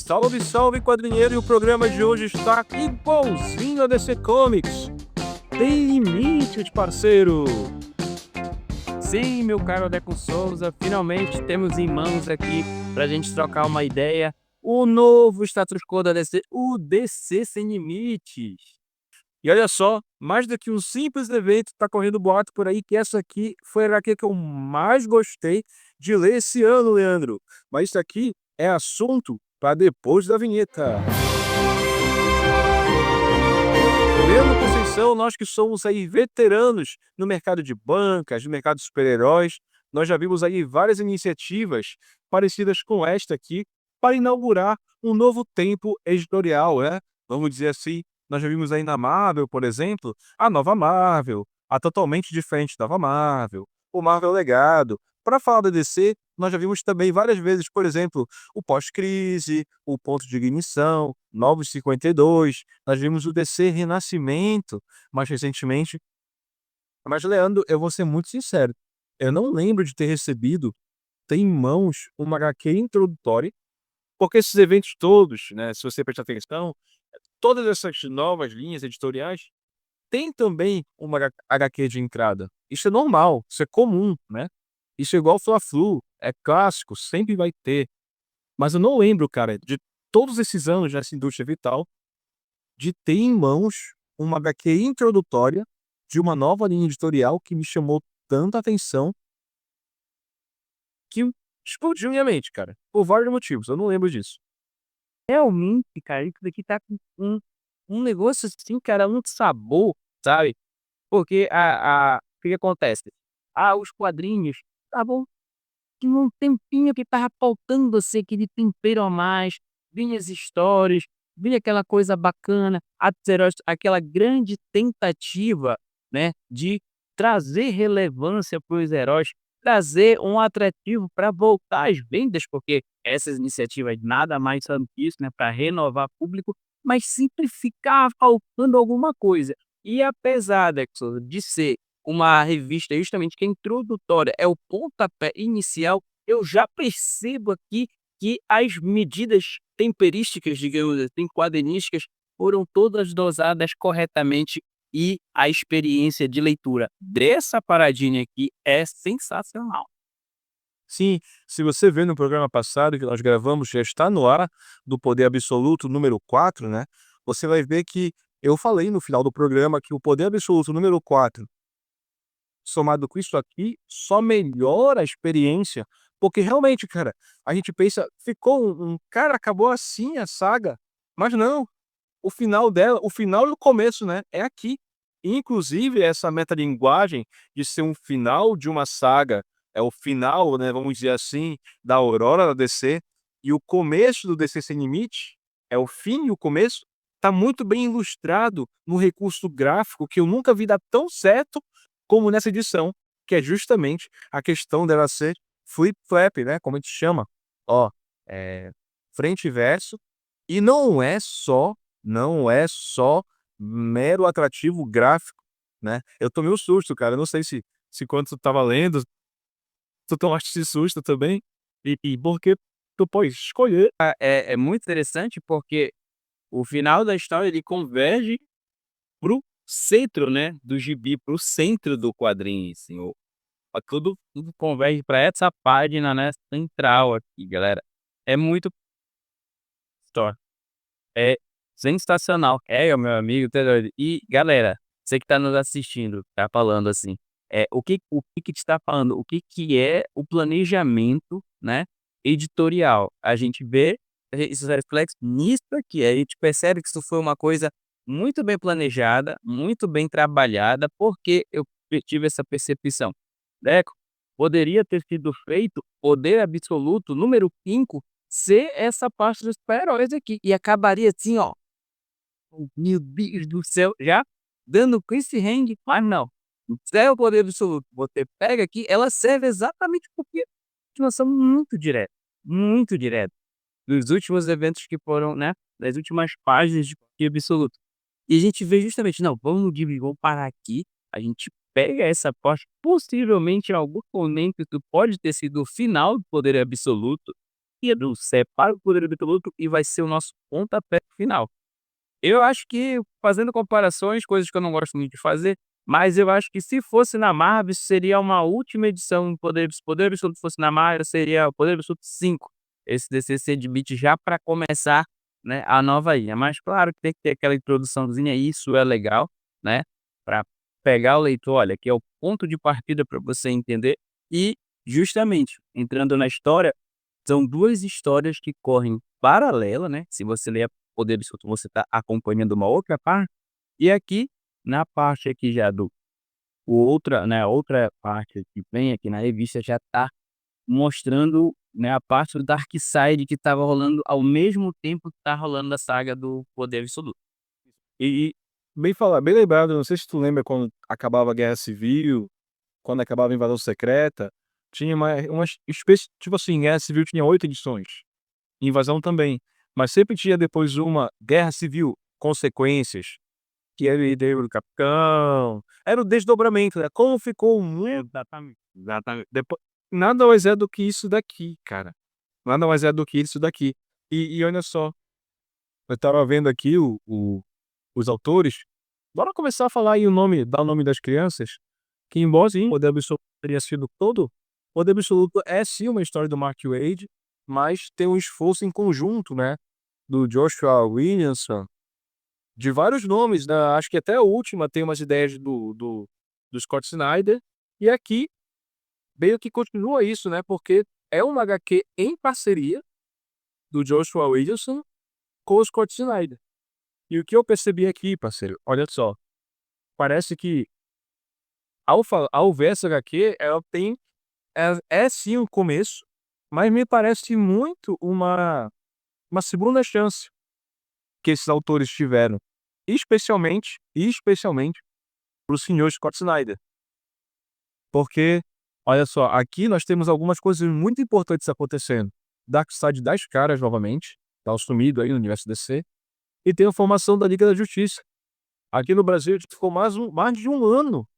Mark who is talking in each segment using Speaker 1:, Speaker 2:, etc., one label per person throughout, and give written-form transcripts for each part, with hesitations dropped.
Speaker 1: Salve, salve, quadrinheiro! E o programa de hoje está igualzinho a DC Comics. Tem limite, parceiro! Sim, meu caro Deco Souza, finalmente temos em mãos aqui pra gente trocar uma ideia o novo status quo da DC, o DC Sem Limites. E olha só, mais do que um simples evento, tá correndo boato por aí que essa aqui foi a HQ que eu mais gostei de ler esse ano, Leandro. Mas isso aqui é assunto para depois da vinheta. Leandro Conceição, nós que somos aí veteranos no mercado de bancas, no mercado de super-heróis, nós já vimos aí várias iniciativas parecidas com esta aqui para inaugurar um novo tempo editorial, né? Vamos dizer assim, nós já vimos aí na Marvel, por exemplo, a nova Marvel, a totalmente diferente da nova Marvel, o Marvel Legado. Para falar da DC, nós já vimos também várias vezes, por exemplo, o pós-crise, o ponto de ignição, Novos 52, nós vimos o DC Renascimento mais recentemente. Mas, Leandro, eu vou ser muito sincero, eu não lembro de ter recebido, ter em mãos uma HQ introdutória, porque esses eventos todos, né, se você prestar atenção, todas essas novas linhas editoriais têm também uma HQ de entrada. Isso é normal, isso é comum, né? Isso é igual Fla-Flu, é clássico, sempre vai ter. Mas eu não lembro, cara, de todos esses anos nessa indústria vital, de ter em mãos uma HQ introdutória de uma nova linha editorial que me chamou tanta atenção que explodiu minha mente, cara, por vários motivos, eu não lembro disso.
Speaker 2: Realmente, cara, isso daqui tá com um negócio assim, cara, um sabor, sabe. Porque o que que acontece? Os quadrinhos estavam tinha um tempinho que tava faltando, assim, aquele tempero a mais, vinha as histórias, vinha aquela coisa bacana, aquela grande tentativa, né, de trazer relevância para os heróis, trazer um atrativo para voltar às vendas, porque essas iniciativas nada mais são que isso, né, para renovar público, mas sempre ficava faltando alguma coisa. E apesar, Dexter, de ser uma revista justamente que é introdutória, é o pontapé inicial, eu já percebo aqui que as medidas temperísticas, digamos assim, quadrinísticas, foram todas dosadas corretamente e a experiência de leitura dessa paradinha aqui é sensacional.
Speaker 1: Sim, se você vê no programa passado que nós gravamos, já está no ar, do Poder Absoluto número 4, né, você vai ver que eu falei no final do programa que o Poder Absoluto número 4 somado com isso aqui, só melhora a experiência, porque realmente, cara, a gente pensa, ficou cara, acabou assim a saga, mas não, o final dela, o final e o começo, né, é aqui. Inclusive essa metalinguagem de ser um final de uma saga, é o final, né, vamos dizer assim, da aurora da DC, e o começo do DC Sem Limite, é o fim e o começo, tá muito bem ilustrado no recurso gráfico que eu nunca vi dar tão certo como nessa edição, que é justamente a questão dela ser flip-flap, né, como a gente chama. Ó, frente e verso, e não é só mero atrativo gráfico, né. Eu tomei um susto, cara, eu não sei se quando tu estava lendo, tu tomaste esse susto também, e porque tu pode escolher.
Speaker 2: É muito interessante porque o final da história ele converge para o centro, né, do gibi, para o centro do quadrinho, assim, tudo converge para essa página, né, central aqui, galera. É muito história. É sensacional. É, meu amigo, tá doido. E galera, você que tá nos assistindo, tá falando assim, o que te tá falando, o que que é o planejamento, né, editorial. A gente vê esses reflexos nisso aqui, a gente percebe que isso foi uma coisa muito bem planejada, muito bem trabalhada, porque eu tive essa percepção. Deco, poderia ter sido feito Poder Absoluto número 5 ser essa parte dos super-heróis aqui, e acabaria assim, ó, meu Deus do céu, já dando cliffhanger, mas não, se é o Poder Absoluto, você pega aqui, ela serve exatamente porque continuação muito direta, dos últimos eventos que foram, né, das últimas páginas de Poder Absoluto. E a gente vê justamente, não, vamos parar aqui, a gente pega essa parte, possivelmente em algum momento isso pode ter sido o final do Poder Absoluto, hierarquia do separa o poder absoluto e vai ser o nosso pontapé final. Eu acho que, fazendo comparações, coisas que eu não gosto muito de fazer, mas eu acho que se fosse na Marvel, isso seria uma última edição. Poder Absoluto fosse na Marvel, seria o Poder Absoluto 5. Esse DCC de Beat já para começar, né, a nova linha. Mas claro que tem que ter aquela introduçãozinha, isso é legal, né, para pegar o leitor, olha, que é o ponto de partida para você entender. E, justamente, entrando na história, são 2 histórias que correm paralela, né, se você ler Poder Absoluto, você está acompanhando uma outra parte, e aqui, na parte aqui já do outra parte que vem aqui na revista já está mostrando, né, a parte do Darkseid que estava rolando ao mesmo tempo que tá rolando a saga do Poder Absoluto.
Speaker 1: E bem lembrado, não sei se tu lembra quando acabava a Guerra Civil, quando acabava a Invasão Secreta, tinha umas tipo assim, Guerra Civil tinha 8 edições, Invasão também, mas sempre tinha depois uma Guerra Civil, Consequências, que era o herdeiro do Capitão, era o desdobramento, né, como ficou o mundo.
Speaker 2: Exatamente.
Speaker 1: Exatamente. Nada mais é do que isso daqui, cara, nada mais é do que isso daqui. E olha só, eu estava vendo aqui os autores, bora começar a falar aí dar o nome das crianças, que embora sim, o Poder Absoluto teria sido todo, o Poder Absoluto é sim uma história do Mark Waid, mas tem um esforço em conjunto, né, do Joshua Williamson, de vários nomes, né, acho que até a última tem umas ideias do Scott Snyder, e aqui meio que continua isso, né, porque é uma HQ em parceria do Joshua Williamson com o Scott Snyder. E o que eu percebi aqui, parceiro, olha só, parece que ao ver essa HQ, ela tem é sim um começo, mas me parece muito uma segunda chance que esses autores tiveram, especialmente para o senhor Scott Snyder. Porque, olha só, aqui nós temos algumas coisas muito importantes acontecendo. Darkseid dá as caras novamente, tá sumido aí no universo DC, e tem a formação da Liga da Justiça. Aqui no Brasil a gente ficou mais de um ano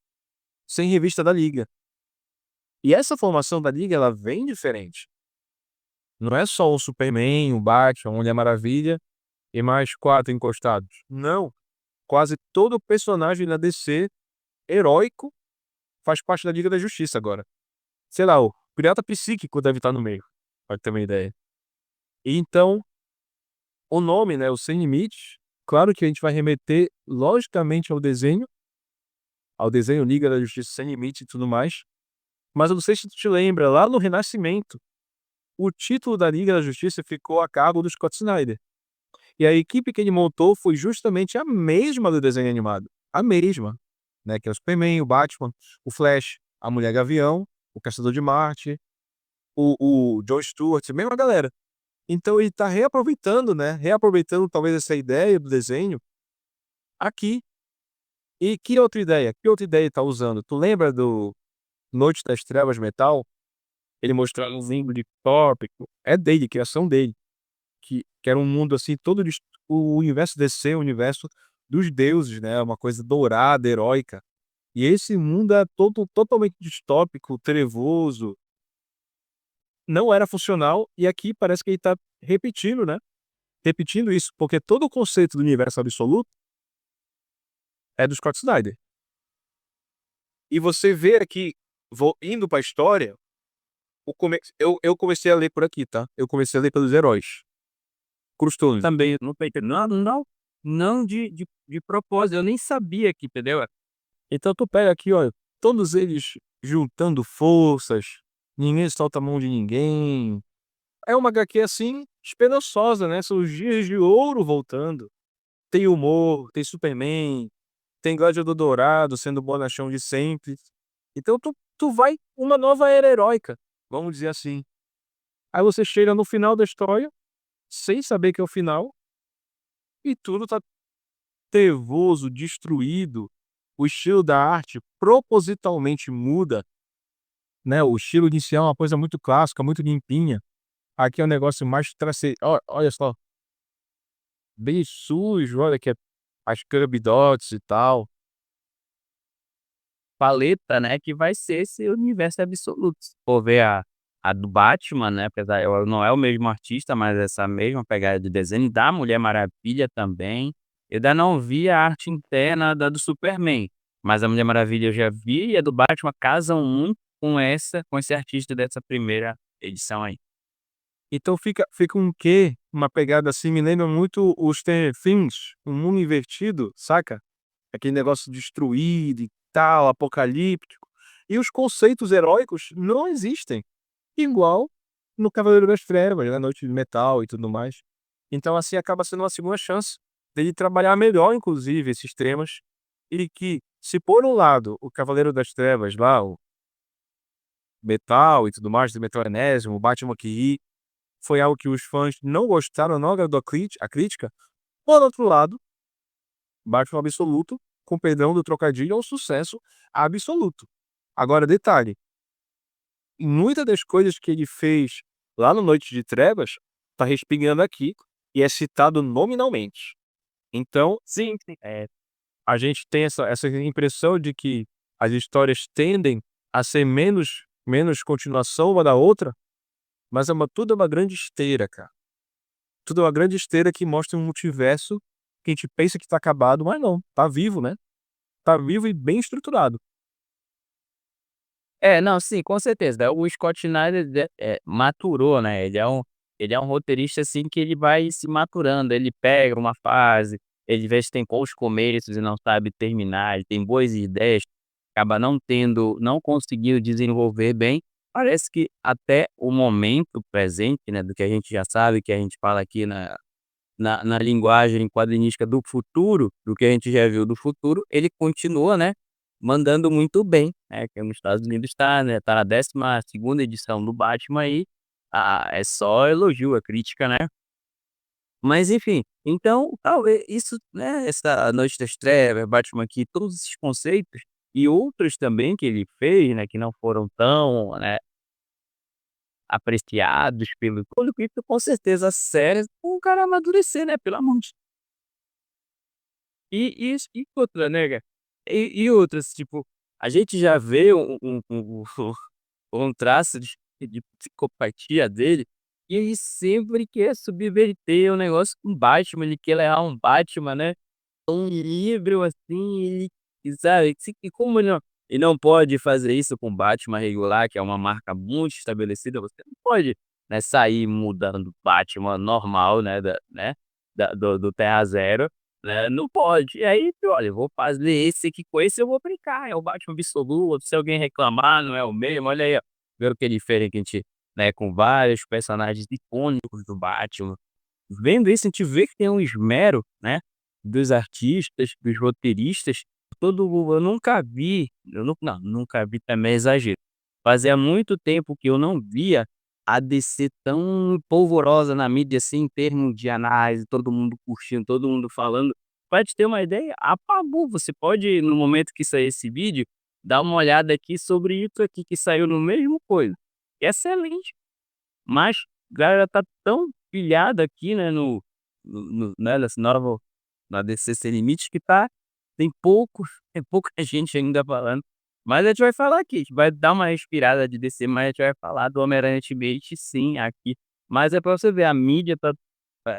Speaker 1: sem revista da Liga. E essa formação da Liga, ela vem diferente. Não é só o Superman, o Batman, a Mulher Maravilha e mais 4 encostados. Não. Quase todo personagem da DC heróico faz parte da Liga da Justiça agora. Sei lá, o Pirata Psíquico deve estar no meio, pra ter uma ideia. E então, o nome, né, o Sem Limites, claro que a gente vai remeter logicamente ao desenho Liga da Justiça Sem Limites e tudo mais, mas eu não sei se tu te lembra, lá no Renascimento, o título da Liga da Justiça ficou a cargo do Scott Snyder. E a equipe que ele montou foi justamente a mesma do desenho animado. A mesma, né, que é o Superman, o Batman, o Flash, a Mulher Gavião, o Caçador de Marte, o Jon Stewart, a mesma galera. Então ele tá reaproveitando, né, talvez essa ideia do desenho aqui. E que outra ideia? Que outra ideia ele tá usando? Tu lembra do Noite das Trevas Metal? Ele mostrava um livro de tópico, é dele, criação dele. Que era um mundo, assim, todo o universo DC, o universo dos deuses, né, uma coisa dourada, heróica. E esse mundo é totalmente distópico, trevoso, não era funcional, e aqui parece que ele tá repetindo, né, repetindo isso, porque todo o conceito do universo absoluto é do Scott Snyder. E você vê aqui, indo pra história, eu comecei a ler por aqui, tá, eu comecei a ler pelos heróis. Crustone.
Speaker 2: Também não tô entendendo. Não de propósito, eu nem sabia que, entendeu?
Speaker 1: Então tu pega aqui, olha, todos eles juntando forças, ninguém solta a mão de ninguém. É uma HQ assim, esperançosa, né? São os dias de ouro voltando. Tem humor, tem Superman, tem Gladiador Dourado sendo o bonachão de sempre. Então tu vai uma nova era heróica, vamos dizer assim. Aí você chega no final da história, sem saber que é o final, e tudo tá trevoso, destruído. O estilo da arte propositalmente muda, né, o estilo inicial é uma coisa muito clássica, muito limpinha. Aqui é um negócio mais olha só, bem sujo, olha que é as curb dots e tal.
Speaker 2: Paleta, né, que vai ser esse universo absoluto. Se for ver a do Batman, né, apesar ela não é o mesmo artista, mas essa mesma pegada de desenho, da Mulher Maravilha também. Eu ainda não vi a arte interna da do Superman, mas a Mulher Maravilha eu já vi e a do Batman casam muito com esse artista dessa primeira edição aí.
Speaker 1: Então fica um quê? Uma pegada assim, me lembra muito os Stranger Things, um mundo invertido, saca? Aquele negócio destruído e tal, apocalíptico. E os conceitos heróicos não existem, igual no Cavaleiro das Trevas, na Noite de Metal e tudo mais. Então, assim, acaba sendo uma segunda chance dele trabalhar melhor, inclusive, esses temas, e que, se por um lado o Cavaleiro das Trevas lá, o Metal e tudo mais, do Metal Enésimo, o Batman que ri, foi algo que os fãs não gostaram, não agradou a crítica, por outro lado, Batman Absoluto, com perdão do trocadilho, é um sucesso absoluto. Agora, detalhe, muitas das coisas que ele fez lá no Noite de Trevas, tá respingando aqui e é citado nominalmente. Então,
Speaker 2: Sim, sim.
Speaker 1: a gente tem essa impressão de que as histórias tendem a ser menos continuação uma da outra, mas tudo é uma grande esteira, cara. Tudo é uma grande esteira que mostra um multiverso que a gente pensa que tá acabado, mas não, tá vivo, né? Tá vivo e bem estruturado.
Speaker 2: É, não, sim, com certeza. O Scott Snyder maturou, né, ele é um roteirista, assim, que ele vai se maturando, ele pega uma fase, ele vê se tem bons começos e não sabe terminar, ele tem boas ideias, acaba não conseguindo desenvolver bem. Parece que até o momento presente, né, do que a gente já sabe, que a gente fala aqui na linguagem quadrinística do futuro, do que a gente já viu do futuro, ele continua, né, mandando muito bem, né, que nos Estados Unidos está, né, tá na 12ª edição do Batman aí, é só elogio, a crítica, né. Mas enfim, então talvez isso, né, essa Noite das Trevas, Batman aqui, todos esses conceitos e outros também que ele fez, né, que não foram tão, né, apreciados pelo público, isso com certeza a série o cara amadurecer, né, pelo amor de e outra, né, cara, e outras, tipo, a gente já vê um traço de psicopatia dele, e ele sempre quer subverter o negócio com Batman, ele quer levar um Batman, né, um livro assim, e sabe, e como ele não pode fazer isso com Batman regular, que é uma marca muito estabelecida, você não pode, né, sair mudando o Batman normal, né, do Terra Zero, né, não pode. E aí, olha, eu vou fazer esse aqui, com esse eu vou brincar, é o Batman absoluto, se alguém reclamar não é o mesmo, olha aí, ó, ver o que ele fez aqui, a gente, né, com vários personagens icônicos do Batman. Vendo isso, a gente vê que tem um esmero, né, dos artistas, dos roteiristas, eu nunca vi, eu não, nunca vi também é exagero. Fazia muito tempo que eu não via a DC tão polvorosa na mídia, assim, em termos de análise, todo mundo curtindo, todo mundo falando. Pra te ter uma ideia, apagou, você pode, no momento que sair esse vídeo, dar uma olhada aqui sobre isso aqui que saiu no mesmo coisa. Excelente. Mas a galera tá tão pilhada aqui, né, né, nessa nova na DC Sem Limites que tem pouca gente ainda falando. Mas a gente vai falar aqui, a gente vai dar uma respirada de DC, mas a gente vai falar do Homem-Aranha Ultimate sim, aqui. Mas é pra você ver, a mídia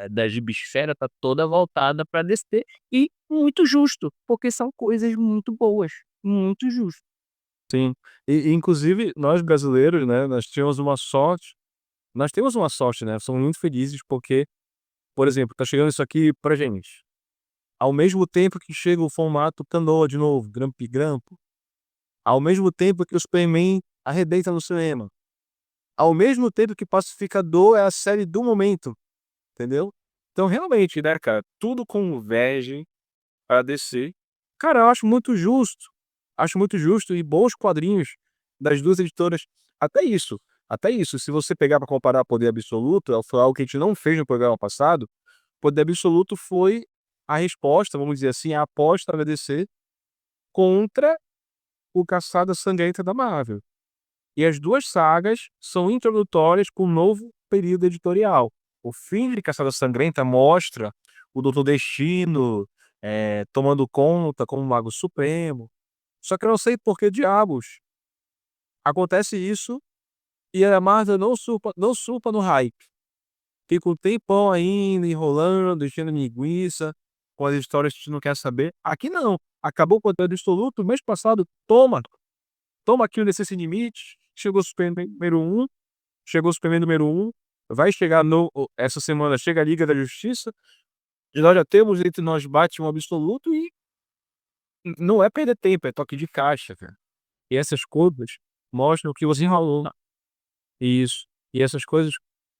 Speaker 2: da gibisfera tá toda voltada pra DC e muito justo, porque são coisas muito boas, muito justo.
Speaker 1: Sim. E inclusive nós brasileiros, né, nós temos uma sorte, né, somos muito felizes porque, por exemplo, tá chegando isso aqui pra gente, ao mesmo tempo que chega o formato Canoa de novo, Grampo e Grampo, ao mesmo tempo que o Superman arrebenta no cinema, ao mesmo tempo que Pacificador é a série do momento, entendeu? Então realmente, né, cara, tudo converge pra descer. Cara, eu acho muito justo e bons quadrinhos das 2 editoras. Até isso, se você pegar pra comparar Poder Absoluto, foi algo que a gente não fez no programa passado, Poder Absoluto foi a resposta, vamos dizer assim, a aposta da DC contra o Caçada Sangrenta da Marvel. E as 2 sagas são introdutórias para um novo período editorial. O fim de Caçada Sangrenta mostra o Doutor Destino, tomando conta como Mago Supremo. Só que eu não sei por que diabos acontece isso E a Marvel não surfa no hype. Fica um tempão ainda enrolando, enchendo linguiça, com as histórias que a gente não quer saber. Aqui não, acabou o conteúdo absoluto, mês passado, toma aqui o DC Sem Limites, chegou o Superman número um, vai chegar essa semana chega a Liga da Justiça, e nós já temos entre nós Batman absoluto e não é perder tempo, é toque de caixa, cara. E essas coisas mostram que você enrolou. Isso. E essas coisas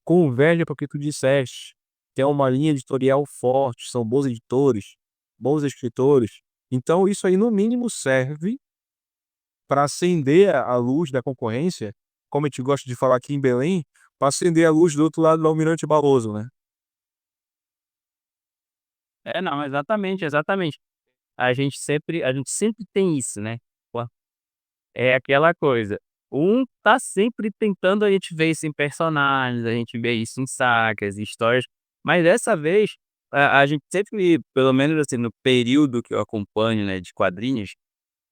Speaker 1: convergem para o que tu disseste. Tem uma linha editorial forte, são bons editores, bons escritores. Então isso aí no mínimo serve para acender a luz da concorrência, como a gente gosta de falar aqui em Belém, para acender a luz do outro lado do Almirante Barroso, né.
Speaker 2: É, não, exatamente, exatamente. A gente sempre tem isso, né. Pô, é aquela coisa, um tá sempre tentando a gente ver isso em personagens, a gente vê isso em sagas, histórias, mas dessa vez, a gente sempre, pelo menos assim, no período que eu acompanho, né, de quadrinhos,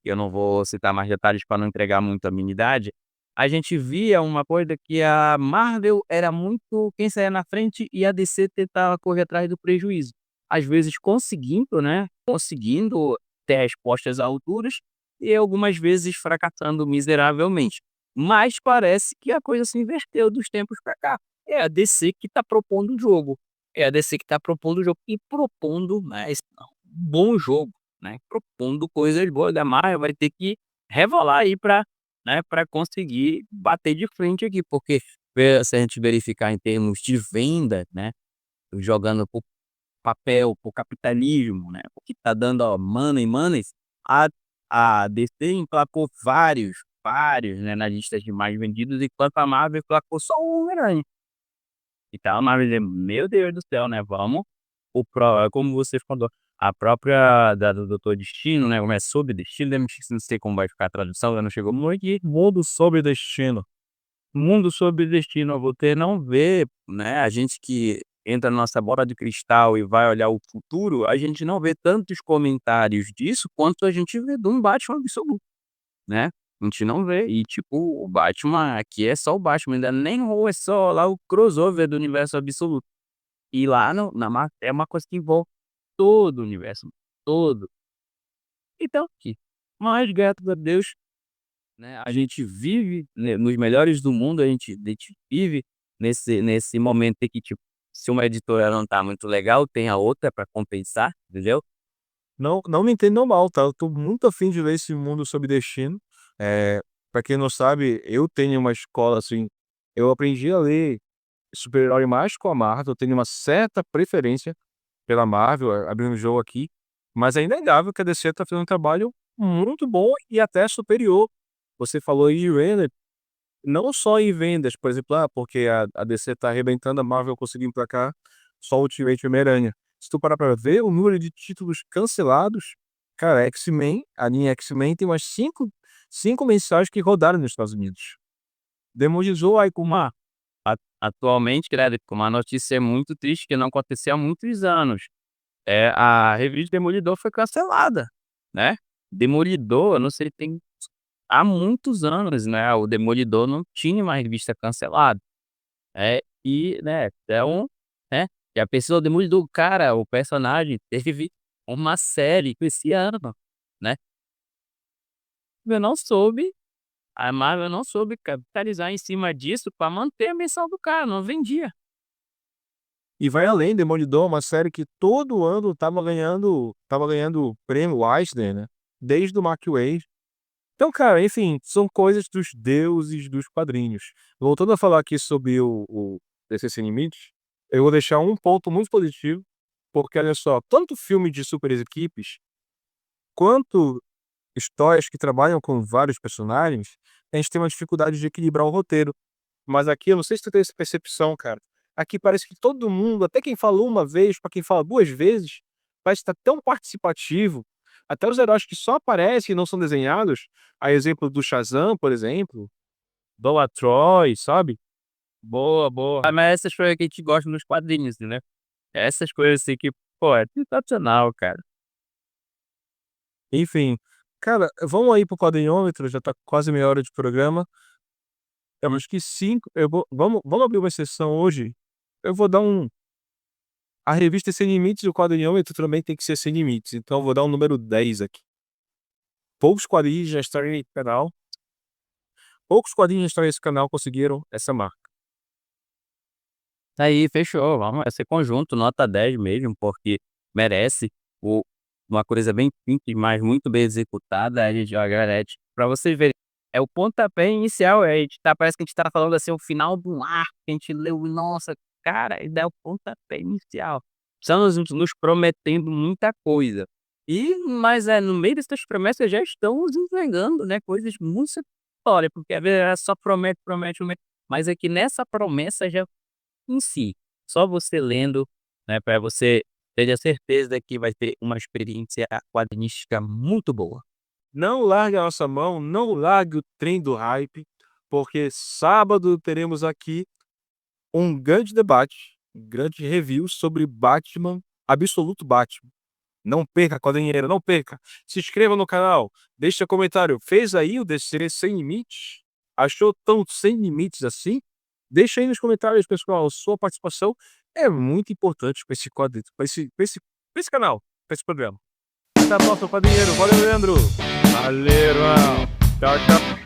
Speaker 2: e eu não vou citar mais detalhes para não entregar muito a minha idade, a gente via uma coisa que a Marvel era muito quem saía na frente e a DC tentava correr atrás do prejuízo. Às vezes conseguindo, né, conseguindo ter respostas à alturas e algumas vezes fracassando miseravelmente. Mas parece que a coisa se inverteu dos tempos para cá. É a DC que está propondo o jogo. É a DC que está propondo o jogo e propondo, mas um bom jogo, né, propondo coisas boas. Da Marvel vai ter que rebolar aí para, né, para conseguir bater de frente aqui, porque se a gente verificar em termos de venda, né, jogando para o papel, para o capitalismo, né, o que tá dando, ó, money, a DC emplacou vários, né, na lista de mais vendidos, enquanto a Marvel emplacou só o Homem-Aranha. Então a Marvel, meu Deus do céu, né, vamos como você falou, a própria do Doutor Destino, né, como é Sob Destino, eu não sei como vai ficar a tradução, ainda não chegou muito aqui.
Speaker 1: Mundo sob destino.
Speaker 2: Mundo Sob Destino, você não vê, né, a gente que entra na nossa bola de cristal e vai olhar o futuro, a gente não vê tantos comentários disso quanto a gente vê de um Batman absoluto, né. A gente não vê e, tipo, o Batman aqui é só o Batman, ainda nem ou é só lá o crossover do universo absoluto. E lá no na Marvel é uma coisa que envolve todo o universo, todo. Então aqui, mas graças a Deus, né, a gente vive, né, nos melhores do mundo, a gente vive nesse momento em que, tipo, se uma editora não tá muito legal, tem a outra pra compensar, entendeu?
Speaker 1: Não me entendam mal, tá, eu tô muito afim de ler esse Mundo sob destino. Pra quem não sabe, eu tenho uma escola, assim, eu aprendi a ler super-herói mais com a Marvel, eu tenho uma certa preferência pela Marvel, abrindo o jogo aqui, mas é inegável que a DC tá fazendo um trabalho muito bom e até superior. Você falou aí de venda, não só em vendas, por exemplo, porque a DC tá arrebentando, a Marvel conseguiu emplacar só o Ultimate Homem-Aranha. Se tu parar pra ver o número de títulos cancelados, cara, X-Men, a linha X-Men tem umas cinco mensagens que rodaram nos Estados Unidos. Demonizou aí com uma.
Speaker 2: Atualmente, credo, uma notícia muito triste que não acontecia há muitos anos, a revista Demolidor foi cancelada, né. Demolidor, eu não sei, tem há muitos anos, né, o Demolidor não tinha uma revista cancelada. E, né, né, e a pessoa Demolidor, cara, o personagem teve uma série esse ano, né. Eu não soube A Marvel não soube capitalizar em cima disso pra manter a menção do cara, não vendia.
Speaker 1: E vai além, Demolidor é uma série que todo ano tava ganhando prêmio Eisner, né, desde o Mark Waid. Então, cara, enfim, são coisas dos deuses dos quadrinhos. Voltando a falar aqui sobre o DC Sem Limites, eu vou deixar um ponto muito positivo, porque olha só, tanto filme de super equipes, quanto histórias que trabalham com vários personagens, a gente tem uma dificuldade de equilibrar o roteiro. Mas aqui, eu não sei se tu tem essa percepção, cara. Aqui parece que todo mundo, até quem falou uma vez, pra quem fala 2 vezes, parece estar tão participativo. Até os heróis que só aparecem e não são desenhados, a exemplo do Shazam, por exemplo, Doa Troy, sabe?
Speaker 2: Boa, boa. Mas essas coisas que a gente gosta nos quadrinhos, né. Essas coisas assim que, pô, é sensacional, cara.
Speaker 1: Enfim. Cara, vamos aí pro quadrinhômetro, já tá quase meia hora de programa. Eu acho que 5. Vamos abrir uma exceção hoje. Eu vou dar um. A revista é Sem Limites e o quadrinhômetro também tem que ser sem limites. Então eu vou dar um número 10 aqui. Poucos quadrinhos já estão nesse canal. Poucos quadrinhos já estão nesse canal conseguiram essa marca.
Speaker 2: Tá aí, fechou. Vamos esse conjunto, nota 10 mesmo, porque merece o uma coisa bem simples, mas muito bem executada. A gente agradece pra vocês verem, é o pontapé inicial, a gente tá parece que a gente tá falando, assim, o final de um arco que a gente leu, nossa, cara, e é o pontapé inicial. Estamos nos prometendo muita coisa. Mas, no meio dessas promessas já estão nos entregando, né, coisas muito satisfatórias, porque às vezes ela só promete, promete, promete, mas é que nessa promessa já em si. Só você lendo, né, para você ter a certeza que vai ter uma experiência quadrinística muito boa.
Speaker 1: Não largue a nossa mão, não largue o trem do hype, porque sábado teremos aqui um grande debate, um grande review sobre Batman, Absoluto Batman. Não perca, quadrinheiro, não perca. Se inscreva no canal, deixe seu comentário. Fez aí o DC Sem Limites? Achou tão sem limites assim? Deixa aí nos comentários, pessoal. Sua participação é muito importante para esse quadro, pra esse canal, para esse programa. Até a próxima, quadrinheiro. Valeu, Leandro. Valeu, irmão. Tchau, tchau.